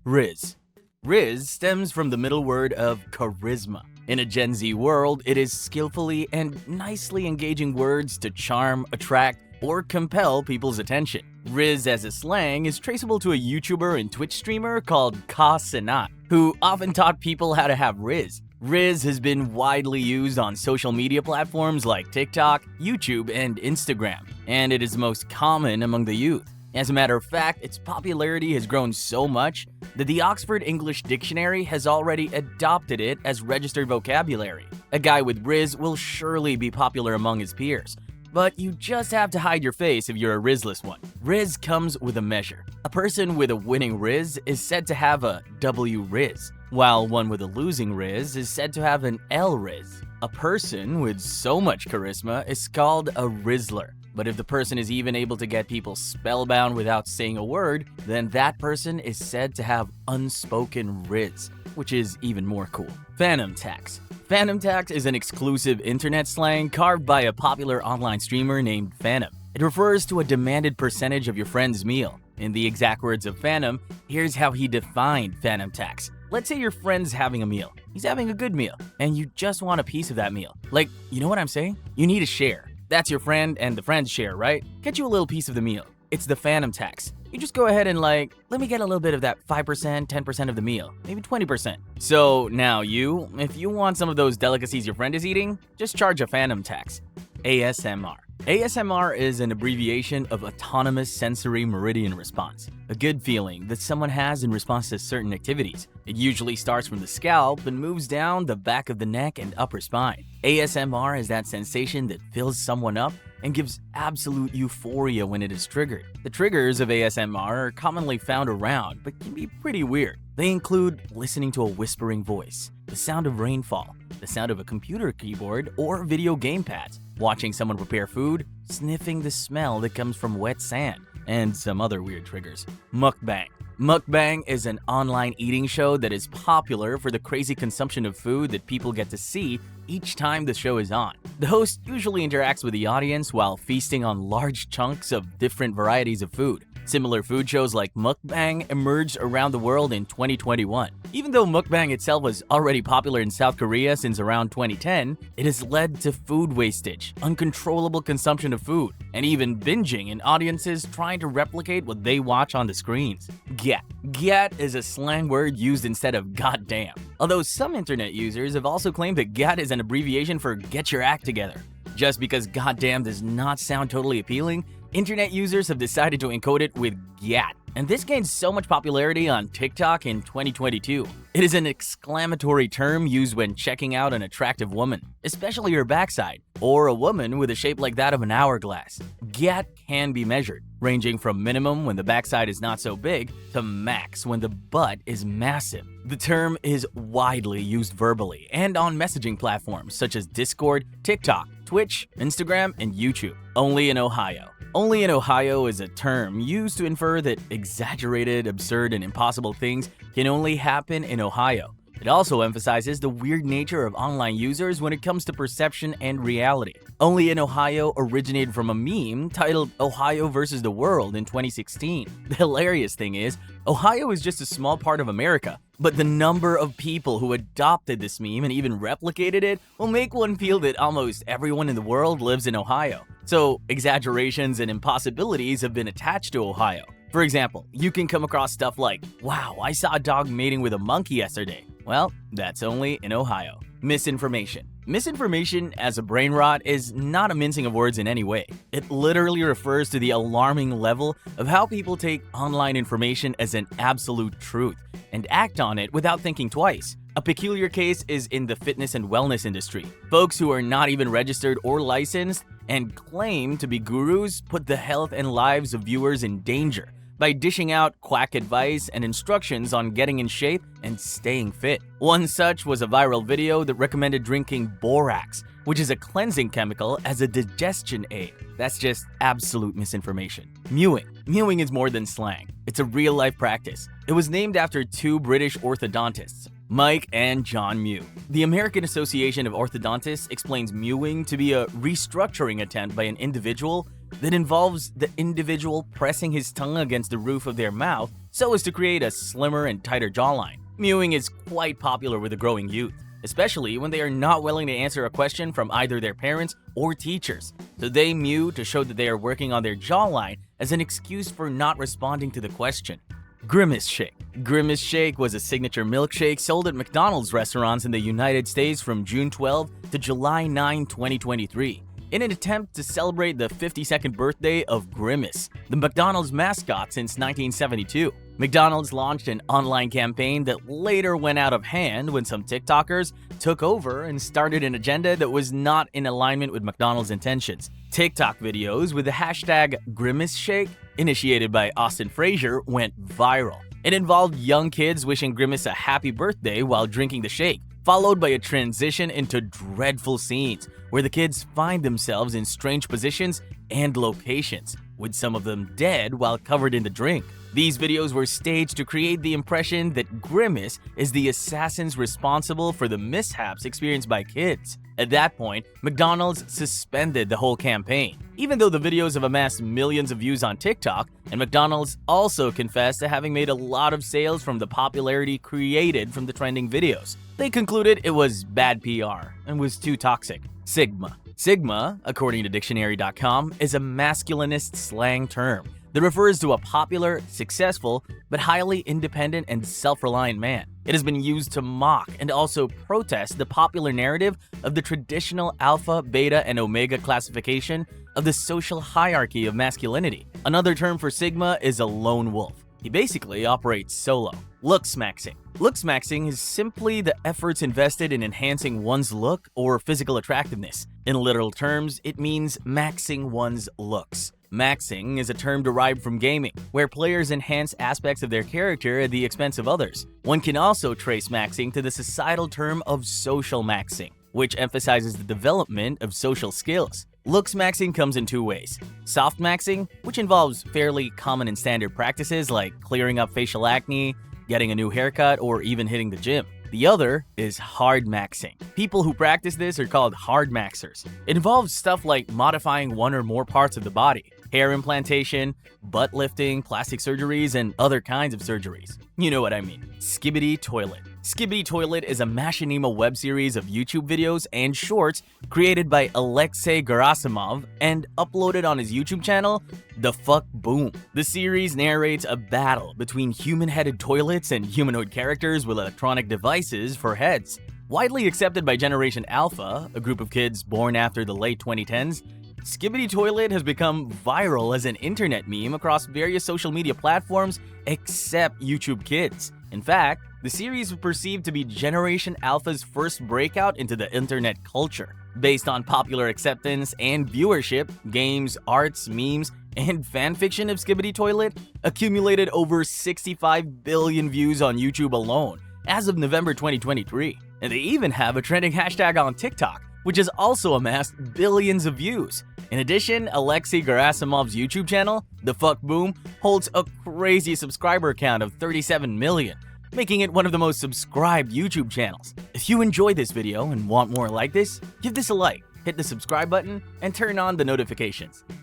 Riz. Riz stems from the middle word of charisma. In a Gen Z world, it is skillfully and nicely engaging words to charm, attract, or compel people's attention. Riz as a slang is traceable to a YouTuber and Twitch streamer called Ka Sanat, who often taught people how to have Riz. Riz has been widely used on social media platforms like TikTok, YouTube, and Instagram, and it is most common among the youth. As a matter of fact, its popularity has grown so much that the Oxford English Dictionary has already adopted it as registered vocabulary. A guy with Riz will surely be popular among his peers, but you just have to hide your face if you're a Rizless one. Riz comes with a measure. A person with a winning Riz is said to have a W Riz, while one with a losing Riz is said to have an L Riz. A person with so much charisma is called a Rizzler. But if the person is even able to get people spellbound without saying a word, then that person is said to have unspoken Riz, which is even more cool. Phantom tax. Phantom tax is an exclusive internet slang carved by a popular online streamer named Phantom. It refers to a demanded percentage of your friend's meal. In the exact words of Phantom, here's how he defined phantom tax. Let's say your friend's having a meal. He's having a good meal, and you just want a piece of that meal. Like, you know what I'm saying? You need a share. That's your friend and the friend's share, right? Get you a little piece of the meal. It's the phantom tax. You just go ahead and let me get a little bit of that 5%, 10% of the meal, maybe 20%. So now if you want some of those delicacies your friend is eating, just charge a phantom tax. ASMR. ASMR is an abbreviation of Autonomous Sensory Meridian Response, a good feeling that someone has in response to certain activities. It usually starts from the scalp and moves down the back of the neck and upper spine. ASMR is that sensation that fills someone up and gives absolute euphoria when it is triggered. The triggers of ASMR are commonly found around, but can be pretty weird. They include listening to a whispering voice, the sound of rainfall, the sound of a computer keyboard or video game pads, watching someone prepare food, sniffing the smell that comes from wet sand, and some other weird triggers. Mukbang. Mukbang is an online eating show that is popular for the crazy consumption of food that people get to see each time the show is on. The host usually interacts with the audience while feasting on large chunks of different varieties of food. Similar food shows like Mukbang emerged around the world in 2021. Even though Mukbang itself was already popular in South Korea since around 2010, it has led to food wastage, uncontrollable consumption of food, and even binging in audiences trying to replicate what they watch on the screens. Gyat. Gyat is a slang word used instead of goddamn. Although some internet users have also claimed that Gyat is an abbreviation for get your act together. Just because goddamn does not sound totally appealing, internet users have decided to encode it with Gyat, and this gained so much popularity on TikTok in 2022. It is an exclamatory term used when checking out an attractive woman, especially her backside, or a woman with a shape like that of an hourglass. Gyat can be measured, ranging from minimum when the backside is not so big to max when the butt is massive. The term is widely used verbally and on messaging platforms such as Discord, TikTok, Twitch, Instagram, and YouTube. Only in Ohio. Only in Ohio is a term used to infer that exaggerated, absurd, and impossible things can only happen in Ohio. It also emphasizes the weird nature of online users when it comes to perception and reality. Only in Ohio originated from a meme titled Ohio versus the World in 2016. The hilarious thing is, Ohio is just a small part of America, but the number of people who adopted this meme and even replicated it will make one feel that almost everyone in the world lives in Ohio. So exaggerations and impossibilities have been attached to Ohio. For example, you can come across stuff like, wow, I saw a dog mating with a monkey yesterday. Well, that's only in Ohio. Misinformation. Misinformation as a brain rot is not a mincing of words in any way. It literally refers to the alarming level of how people take online information as an absolute truth and act on it without thinking twice. A peculiar case is in the fitness and wellness industry. Folks who are not even registered or licensed and claim to be gurus put the health and lives of viewers in danger by dishing out quack advice and instructions on getting in shape and staying fit. One such was a viral video that recommended drinking borax, which is a cleansing chemical, as a digestion aid. That's just absolute misinformation. Mewing. Mewing is more than slang. It's a real-life practice. It was named after two British orthodontists, Mike and John Mew. The American Association of Orthodontists explains mewing to be a restructuring attempt by an individual that involves the individual pressing his tongue against the roof of their mouth so as to create a slimmer and tighter jawline. Mewing is quite popular with the growing youth, especially when they are not willing to answer a question from either their parents or teachers. So they mew to show that they are working on their jawline as an excuse for not responding to the question. Grimace Shake. Grimace Shake was a signature milkshake sold at McDonald's restaurants in the United States from June 12 to July 9, 2023. In an attempt to celebrate the 52nd birthday of Grimace, the McDonald's mascot since 1972. McDonald's launched an online campaign that later went out of hand when some TikTokers took over and started an agenda that was not in alignment with McDonald's intentions. TikTok videos with the hashtag Grimace Shake, initiated by Austin Frazier, went viral. It involved young kids wishing Grimace a happy birthday while drinking the shake, followed by a transition into dreadful scenes where the kids find themselves in strange positions and locations, with some of them dead while covered in the drink. These videos were staged to create the impression that Grimace is the assassins responsible for the mishaps experienced by kids. At that point, McDonald's suspended the whole campaign, even though the videos have amassed millions of views on TikTok, and McDonald's also confessed to having made a lot of sales from the popularity created from the trending videos. They concluded it was bad PR and was too toxic. Sigma. Sigma, according to dictionary.com, is a masculinist slang term that refers to a popular, successful, but highly independent and self-reliant man. It has been used to mock and also protest the popular narrative of the traditional alpha, beta, and omega classification of the social hierarchy of masculinity. Another term for Sigma is a lone wolf. He basically operates solo. Looksmaxing. Looksmaxing is simply the efforts invested in enhancing one's look or physical attractiveness. In literal terms, it means maxing one's looks. Maxing is a term derived from gaming, where players enhance aspects of their character at the expense of others. One can also trace maxing to the societal term of social maxing, which emphasizes the development of social skills. Looks maxing comes in two ways. Soft maxing, which involves fairly common and standard practices like clearing up facial acne, getting a new haircut, or even hitting the gym. The other is hard maxing. People who practice this are called hard maxers. It involves stuff like modifying one or more parts of the body, hair implantation, butt lifting, plastic surgeries, and other kinds of surgeries. You know what I mean. Skibidi Toilet. Skibidi Toilet is a machinima web series of YouTube videos and shorts created by Alexei Gerasimov and uploaded on his YouTube channel, The Fuck Boom. The series narrates a battle between human-headed toilets and humanoid characters with electronic devices for heads. Widely accepted by Generation Alpha, a group of kids born after the late 2010s, Skibidi Toilet has become viral as an internet meme across various social media platforms except YouTube Kids. In fact, the series was perceived to be Generation Alpha's first breakout into the internet culture. Based on popular acceptance and viewership, games, arts, memes, and fanfiction of Skibidi Toilet accumulated over 65 billion views on YouTube alone as of November 2023. And they even have a trending hashtag on TikTok, which has also amassed billions of views. In addition, Alexei Gerasimov's YouTube channel, The Fuck Boom, holds a crazy subscriber count of 37 million, making it one of the most subscribed YouTube channels. If you enjoyed this video and want more like this, give this a like, hit the subscribe button, and turn on the notifications.